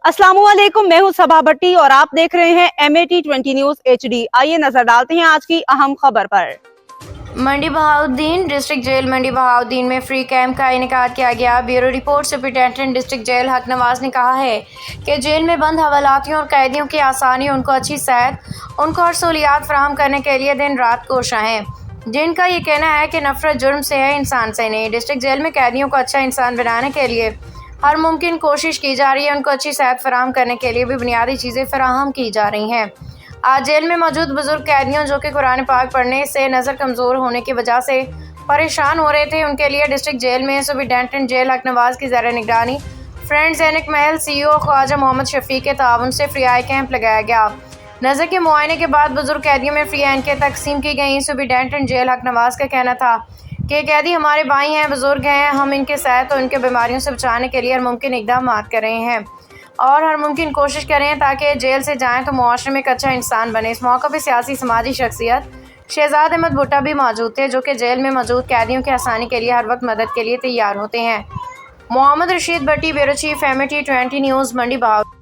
अस्सलाम वालेकुम, मैं हूं सबा भट्टी और आप देख रहे हैं MAT20 न्यूज HD। आइए नजर डालते हैं आज की अहम खबर पर। मंडी बहाउद्दीन डिस्ट्रिक्ट जेल मंडी बहाउद्दीन में फ्री कैंप का इनेकाद किया गया। Bureau report superintendent district jail Haq Nawaz ने कहा है कि जेल में बंद हवालातियों और कैदियों की आसानी, उनको अच्छी सेहत, उनको हर सहूलियात फराहम करने के लिए दिन रात कोशिश हैं, जिनका ये कहना है कि नफरत जुर्म से है, इंसान से नहीं। डिस्ट्रिक्ट जेल में कैदियों को अच्छा इंसान बनाने के लिए हर मुमकिन कोशिश की जा रही है। उनको अच्छी सेहत फराहम करने के लिए भी बुनियादी चीज़ें फराहम की जा रही हैं। आज जेल में मौजूद बुजुर्ग कैदियों जो कि कुरान पाक पढ़ने से नज़र कमज़ोर होने की वजह से परेशान हो रहे थे, उनके लिए डिस्ट्रिक्ट जेल में सुपरिटेंडेंट जेल हक नवाज की ज़ेर निगरानी फ्रेंड ज़ैनिक महल CEO ख्वाजा मोहम्मद शफीक के ताउन से फ्री आई कैंप लगाया गया। नज़र के मुआयने के बाद बुजुर्ग कैदियों में फ्री ऐनकें तकसीम की गई। सुपरिटेंडेंट जेल हक नवाज का कहना था कि कैदी हमारे भाई हैं, बुजुर्ग हैं, हम इनके सेहत और इनके बीमारियों से बचाने के लिए हर मुमकिन इकदाम कर रहे हैं और हर मुमकिन कोशिश करें ताकि जेल से जाएं तो मुआशरे में एक अच्छा इंसान बने। इस मौके पर सियासी समाजी शख्सियत शहजाद अहमद भुट्टा भी मौजूद थे, जो कि जेल में मौजूद कैदियों की आसानी के लिए हर वक्त मदद के लिए तैयार होते हैं। मोहम्मद रशीद भट्टी, ब्यूरो चीफ MAT20 न्यूज़, मंडी बहाउद्दीन।